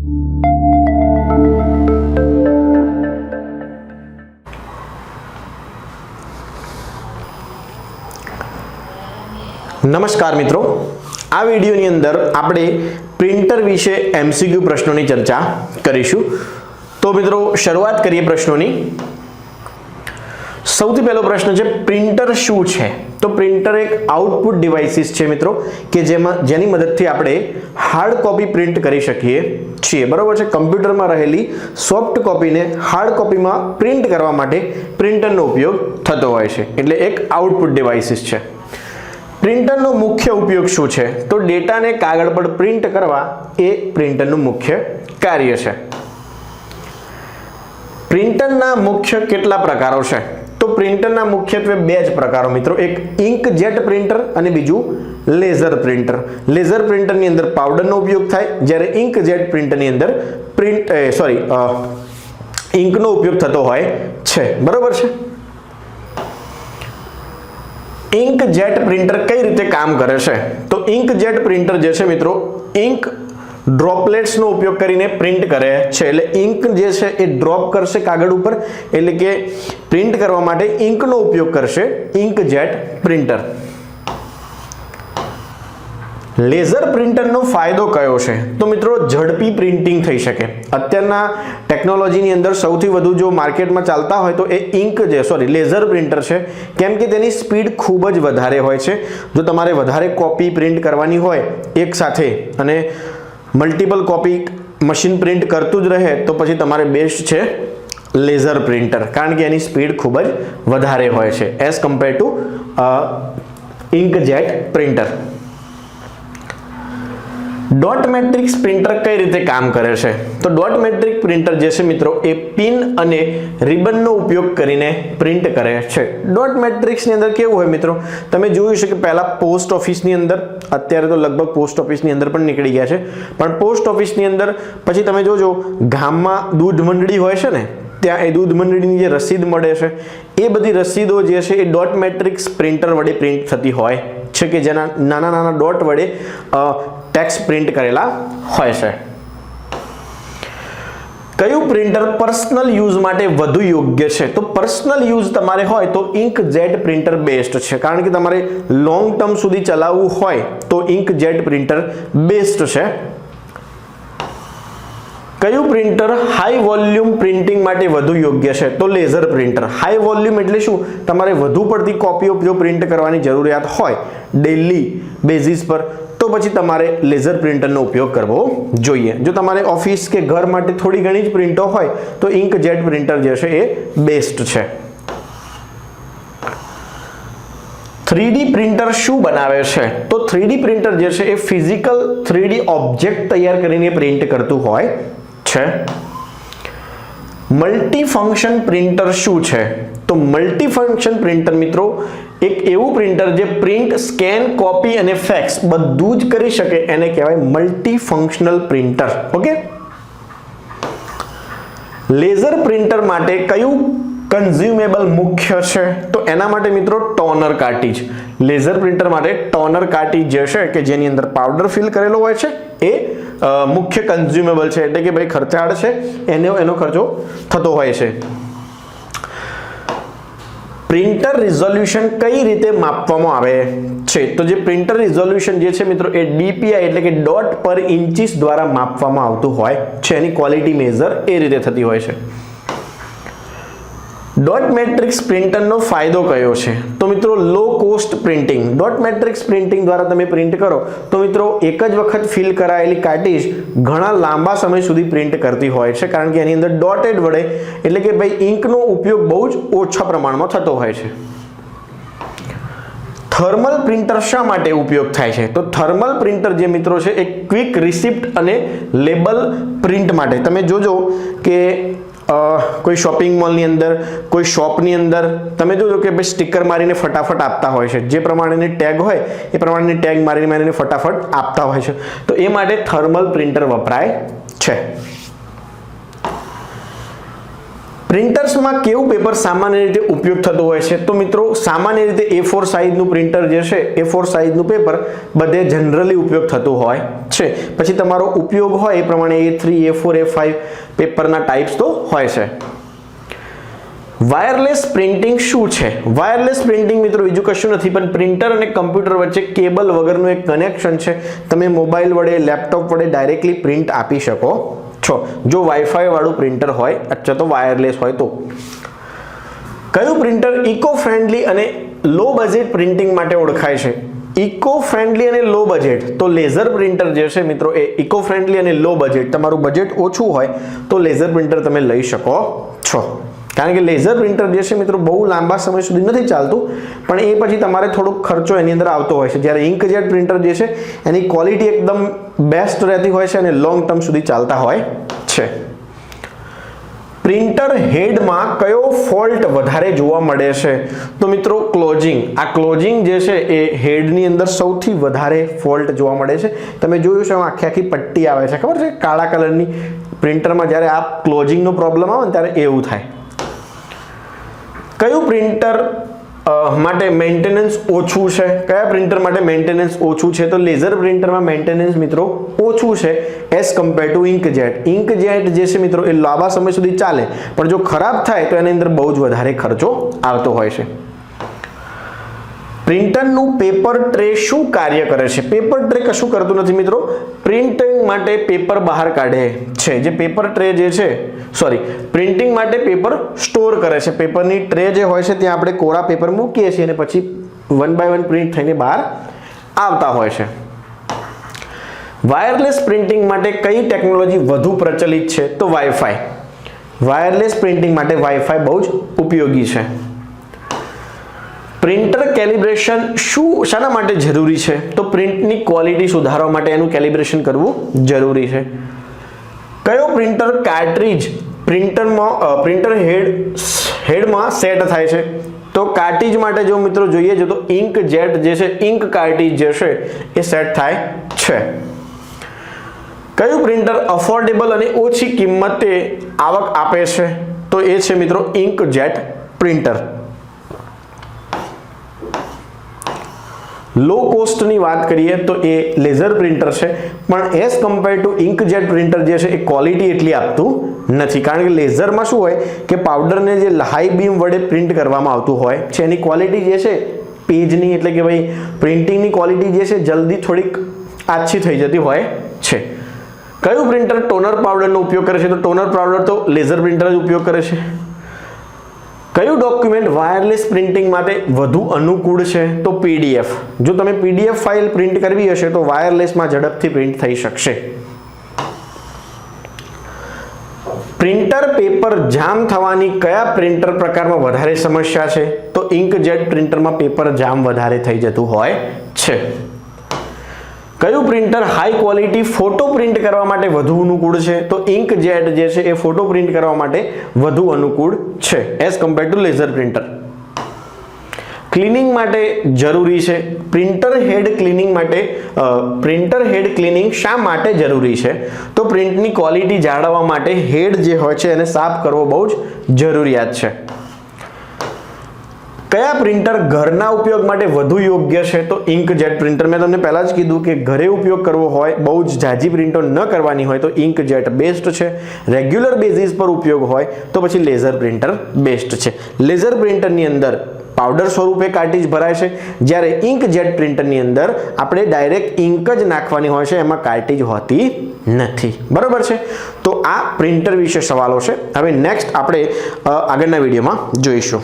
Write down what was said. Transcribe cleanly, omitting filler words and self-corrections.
નમસ્કાર મિત્રો, આ વિડિયોની અંદર આપણે પ્રિન્ટર વિશે એમસીક્યુ પ્રશ્નોની ચર્ચા કરીશું। તો મિત્રો શરૂઆત કરીએ પ્રશ્નોની। સૌથી પહેલો પ્રશ્ન છે પ્રિન્ટર શું છે? તો પ્રિન્ટર એક આઉટપુટ ડિવાઇસીસ છે મિત્રો કે જેની મદદથી આપણે હાર્ડ કોપી પ્રિન્ટ કરી શકીએ છીએ, બરાબર છે। કમ્પ્યુટરમાં રહેલી સોફ્ટ કોપીને હાર્ડ કોપીમાં પ્રિન્ટ કરવા માટે પ્રિન્ટરનો ઉપયોગ થતો હોય છે, એટલે એક આઉટપુટ ડિવાઇસીસ છે। પ્રિન્ટરનો મુખ્ય ઉપયોગ શું છે? તો ડેટાને કાગળ પર પ્રિન્ટ કરવા એ પ્રિન્ટરનું મુખ્ય કાર્ય છે। પ્રિન્ટરના મુખ્ય કેટલા પ્રકારો છે? તો પ્રિન્ટરના મુખ્યત્વે બે જ પ્રકારો મિત્રો, એક ઇંકજેટ પ્રિન્ટર અને બીજું લેઝર પ્રિન્ટર। લેઝર પ્રિન્ટરની અંદર પાવડરનો ઉપયોગ થાય, જ્યારે ઇંકજેટ પ્રિન્ટરની અંદર ઇંકનો ઉપયોગ થતો હોય છે, બરોબર છે। ઇંકજેટ પ્રિન્ટર કઈ રીતે કામ કરે છે? તો ઇંકજેટ પ્રિન્ટર જે છે મિત્રો ઇંક ડ્રોપલેટ્સનો ઉપયોગ કરીને પ્રિન્ટ કરે છે, એટલે ઇંક જે છે એ ડ્રોપ કરશે કાગળ ઉપર, એટલે કે પ્રિન્ટ કરવા માટે ઇંકનો ઉપયોગ કરશે ઇંકજેટ પ્રિન્ટર। લેઝર પ્રિન્ટરનો ફાયદો કયો છે? તો મિત્રો ઝડપી પ્રિન્ટિંગ થઈ શકે। અત્યારના ટેકનોલોજીની અંદર સૌથી વધુ જો માર્કેટમાં ચાલતા હોય તો એ લેઝર પ્રિન્ટર છે, કેમ કે તેની સ્પીડ ખૂબ જ વધારે હોય છે। જો તમારે વધારે કોપી પ્રિન્ટ કરવાની હોય એક સાથે અને મલ્ટિપલ કોપી મશીન પ્રિન્ટ કરતું જ રહે તો પછી તમારે બેસ્ટ છે લેઝર પ્રિન્ટર, કારણ કે એની સ્પીડ ખૂબ જ વધારે હોય છે as compare two inkjet printer. Dot matrix printer કઈ રીતે કામ કરે છે? તો ડોટ મેટ્રિક પ્રિન્ટર જે છે મિત્રો એ પિન અને રિબનનો ઉપયોગ કરીને પ્રિન્ટ કરે છે। ડોટ મેટ્રિક્સની અંદર કેવું હોય મિત્રો, તમે જોયું છે કે પહેલા પોસ્ટ ઓફિસની અંદર, અત્યારે તો લગભગ પોસ્ટ ઓફિસની અંદર પણ નીકળી ગયા છે, પણ પોસ્ટ ઓફિસની અંદર પછી તમે જોજો ગામમાં દૂધ મંડળી હોય છે ને, ત્યાં એ દૂધ મંડળીની જે રસીદ મળે છે એ બધી રસીદો જે છે એ ડોટ મેટ્રિક્સ પ્રિન્ટર વડે પ્રિન્ટ થતી હોય છે, કે જેના નાના નાના ડોટ વડે ટેક્સ્ટ પ્રિન્ટ કરેલા હોય છે। કયું પ્રિન્ટર પર્સનલ યુઝ માટે વધુ યોગ્ય છે? તો પર્સનલ યુઝ તમારે હોય તો ઇંકજેટ પ્રિન્ટર બેસ્ટ છે, કારણ કે તમારે લોંગ ટર્મ સુધી ચલાવવું હોય તો ઇંકજેટ પ્રિન્ટર બેસ્ટ છે। કયું પ્રિન્ટર હાઈ વોલ્યુમ પ્રિન્ટિંગ માટે વધુ યોગ્ય છે? તો લેઝર પ્રિન્ટર। હાઈ વોલ્યુમ એટલે શું? તમારે વધુ પડતી કોપીઓ જો પ્રિન્ટ કરવાની જરૂરિયાત હોય ડેલી બેઝિસ પર તો પછી તમારે લેઝર પ્રિન્ટરનો ઉપયોગ કરવો જોઈએ। જો તમારે ઓફિસ કે ઘર માટે થોડી ઘણી જ પ્રિન્ટો હોય તો ઇંકજેટ પ્રિન્ટર જે છે એ બેસ્ટ છે। 3D પ્રિન્ટર શું બનાવે છે? તો 3D પ્રિન્ટર જે છે એ ફિઝિકલ 3D ઓબ્જેક્ટ તૈયાર કરીને પ્રિન્ટ કરતું હોય છે। મલ્ટીફંક્શન પ્રિન્ટર શું છે? તો મલ્ટીફંક્શન પ્રિન્ટર મિત્રો એક એવું પ્રિન્ટર જે પ્રિન્ટ, સ્કેન, કોપી અને ફેક્સ બધું જ કરી શકે, એને કહેવાય multifunctional printer. Okay, laser printer માટે કયું કન્ઝ્યુમેબલ મુખ્ય છે? તો એના માટે મિત્રો ટોનર કાર્ટ્રીજ। લેઝર પ્રિન્ટર માટે ટોનર કાર્ટ્રીજ જે છે કે જેની અંદર પાવડર ફિલ કરેલો હોય છે એ મુખ્ય કન્ઝ્યુમેબલ છે, એટલે કે ભાઈ ખર્ચાળ છે, એનો ખર્ચો થતો હોય છે। પ્રિન્ટર રિઝોલ્યુશન કઈ રીતે માપવામાં આવે છે? તો જે પ્રિન્ટર રિઝોલ્યુશન જે છે મિત્રો એ DPI એટલે કે ડોટ પર ઇન્ચીસ દ્વારા માપવામાં આવતું હોય છે, એની ક્વોલિટી મેઝર એ રીતે થતી હોય છે। ડોટ મેટ્રિક્સ પ્રિન્ટરનો ફાયદો કયો છે? તો મિત્રો low cost printing. Dot matrix printing દ્વારા તમે પ્રિન્ટ કરો તો મિત્રો એક જ વખત ફિલ કરાયેલી કાર્ટ્રીજ ઘણા લાંબા સમય સુધી પ્રિન્ટ કરતી હોય છે, કારણ કે એની અંદર ડોટેડ વડે એટલે કે ભાઈ ઇંકનો ઉપયોગ બહુ જ ઓછા પ્રમાણમાં થતો હોય છે। થર્મલ પ્રિન્ટર શા માટે ઉપયોગ થાય છે? તો થર્મલ પ્રિન્ટર જે મિત્રો છે એ ક્વિક રિસિપ્ટ અને લેબલ પ્રિન્ટ માટે, તમે જોજો કે કોઈ શોપિંગ મોલની અંદર, કોઈ શોપની અંદર તમે જોજો કે ભાઈ સ્ટીકર મારીને ફટાફટ આપતા હોય છે, જે પ્રમાણેની ટેગ હોય એ પ્રમાણેની ટેગ મારીને ફટાફટ આપતા હોય છે, તો એ માટે થર્મલ પ્રિન્ટર વપરાય છે। પ્રિન્ટર્સમાં કેવું પેપર સામાન્ય રીતે ઉપયોગ થતો હોય છે? તો મિત્રો સામાન્ય રીતે A4 સાઇઝનું પ્રિન્ટર જે છે, A4 સાઇઝનું પેપર બધે જનરલી ઉપયોગ થતું હોય છે. પછી તમારો ઉપયોગ હોય એ પ્રમાણે A3, A4, A5 પેપરના ટાઈપ્સ તો હોય છે. વાયરલેસ પ્રિન્ટિંગ શું છે? વાયરલેસ પ્રિન્ટિંગ મિત્રો બીજું કશું નથી પણ પ્રિન્ટર અને કમ્પ્યુટર વચ્ચે કેબલ વગરનું એક કનેક્શન છે. તમે મોબાઈલ વડે, લેપટોપ વડે ડાયરેક્ટલી પ્રિન્ટ આપી શકો છો જો વાઈફાઈ વાળું પ્રિન્ટર હોય અથવા તો વાયરલેસ હોય તો. કયું પ્રિન્ટર ઇકો ફ્રેન્ડલી અને લો બજેટ પ્રિન્ટિંગ માટે ઓળખાય છે? ઇકો ફ્રેન્ડલી અને લો બજેટ તો લેઝર પ્રિન્ટર જે છે મિત્રો એ ઇકો ફ્રેન્ડલી અને લો બજેટ, તમારું બજેટ ઓછું હોય તો લેઝર પ્રિન્ટર તમે લઈ શકો છો. કારણ કે લેઝર પ્રિન્ટર જે છે મિત્રો બહુ લાંબા સમય સુધી નથી ચાલતું પણ એ પછી તમારે થોડોક ખર્ચો એની અંદર આવતો હોય છે. જ્યારે ઇન્કજેટ પ્રિન્ટર જે છે એની ક્વોલિટી એકદમ બેસ્ટ રહેતી હોય છે અને લોંગ ટર્મ સુધી ચાલતા હોય છે. પ્રિન્ટર હેડમાં કયો ફોલ્ટ વધારે જોવા મળે છે? તો મિત્રો ક્લોઝિંગ. આ ક્લોઝિંગ જે છે એ હેડની અંદર સૌથી વધારે ફોલ્ટ જોવા મળે છે. તમે જોયું છે આખી આખી પટ્ટી આવે છે, ખબર છે, કાળા કલરની. પ્રિન્ટરમાં જ્યારે આ ક્લોઝિંગનો પ્રોબ્લેમ આવે ને ત્યારે એવું થાય. કયું પ્રિન્ટર માટે મેન્ટેનન્સ ઓછું છે? કયા પ્રિન્ટર માટે મેન્ટેનન્સ ઓછું છે? તો લેઝર પ્રિન્ટરમાં મેન્ટેનન્સ મિત્રો ઓછું છે as compare two inkjet. Inkjet જે છે મિત્રો એ લાંબા સમય સુધી ચાલે પણ જો ખરાબ થાય તો એની અંદર બહુ જ વધારે ખર્ચો આવતો હોય છે. પ્રિન્ટરનું પેપર ટ્રે શું કાર્ય કરે છે? પેપર ટ્રે કશું કરતું નથી મિત્રો, પ્રિન્ટિંગ માટે પેપર બહાર કાઢે છે. જે પેપર ટ્રે જે છે, પ્રિન્ટિંગ માટે પેપર સ્ટોર કરે છે. પેપરની ટ્રે જે હોય છે ત્યાં આપણે કોરા પેપર મૂકીએ છીએ અને પછી 1 by 1 પ્રિન્ટ થઈને બહાર આવતા હોય છે. વાયરલેસ પ્રિન્ટિંગ માટે કઈ ટેકનોલોજી વધુ પ્રચલિત છે? તો વાઈફાઈ. વાયરલેસ પ્રિન્ટિંગ માટે વાઈફાઈ બહુ જ ઉપયોગી છે. પ્રિન્ટર કેલિબ્રેશન શાના માટે જરૂરી છે? તો પ્રિન્ટની ક્વોલિટી સુધારવા માટે એનું કેલિબ્રેશન કરવું જરૂરી છે. કયો પ્રિન્ટર કાર્ટ્રીજ પ્રિન્ટર હેડમાં સેટ થાય છે? તો કાર્ટ્રીજ માટે જો મિત્રો જોઈએ છે તો ઇન્કજેટ જે છે, ઇન્ક કાર્ટ્રીજ જે છે એ સેટ થાય છે. કયું પ્રિન્ટર અફોર્ડેબલ અને ઓછી કિંમતે આવક આપે છે? તો એ છે મિત્રો ઇન્કજેટ પ્રિન્ટર. લો કોસ્ટની વાત કરીએ તો એ લેઝર પ્રિન્ટર છે પણ as compare two inkjet printer જે છે એ ક્વોલિટી એટલી આપતું નથી. કારણ કે લેઝરમાં શું હોય કે પાવડરને જે હાઈ બીમ વડે પ્રિન્ટ કરવામાં આવતું હોય છે એની ક્વોલિટી જે છે પેજની એટલે કે ભાઈ પ્રિન્ટિંગની ક્વોલિટી જે છે જલ્દી થોડીક આછી થઈ જતી હોય છે. કયું પ્રિન્ટર ટોનર પાવડરનો ઉપયોગ કરે છે? તો ટોનર પાવડર તો લેઝર પ્રિન્ટર જ ઉપયોગ કરે છે. કયું ડોક્યુમેન્ટ વાયરલેસ પ્રિન્ટિંગ માટે વધુ અનુકૂળ છે? તો PDF. જો તમે PDF ફાઇલ પ્રિન્ટ કરવી હશે તો વાયરલેસમાં ઝડપથી પ્રિન્ટ થઈ શકશે. પ્રિન્ટર પેપર જામ થવાની કયા પ્રિન્ટર પ્રકારમાં વધારે સમસ્યા છે? તો ઇન્કજેટ પ્રિન્ટરમાં પેપર જામ વધારે થઈ જતું હોય છે. કયું printer high quality photo print કરવા માટે વધુ અનુકૂળ છે? તો ઇન્કજેટ જે છે એ ફોટો પ્રિન્ટ કરવા માટે વધુ અનુકૂળ છે as compare to laser printer. Cleaning માટે જરૂરી છે? પ્રિન્ટર હેડ ક્લિનિંગ શા માટે જરૂરી છે? તો પ્રિન્ટની ક્વોલિટી જાળવવા માટે હેડ જે હોય છે એને સાફ કરવો બહુ જ જરૂરિયાત છે. કયા પ્રિન્ટર ઘરના ઉપયોગ માટે વધુ યોગ્ય છે? તો ઇન્કજેટ પ્રિન્ટર. મેં તમને પહેલા જ કીધું કે ઘરે ઉપયોગ કરવો હોય, બહુ જ ઝાઝી પ્રિન્ટો ન કરવાની હોય તો ઇન્કજેટ બેસ્ટ છે. રેગ્યુલર બેઝિસ પર ઉપયોગ હોય તો પછી લેઝર પ્રિન્ટર બેસ્ટ છે. લેઝર પ્રિન્ટરની અંદર પાવડર સ્વરૂપે કાર્ટ્રીજ ભરાય છે જ્યારે ઇન્કજેટ પ્રિન્ટરની અંદર આપણે ડાયરેક્ટ ઇન્ક જ નાખવાની હોય છે, એમાં કાર્ટ્રીજ હોતી નથી. બરોબર છે? તો આ પ્રિન્ટર વિશે સવાલો છે. હવે નેક્સ્ટ આપણે આગળના વિડીયોમાં જોઈશું.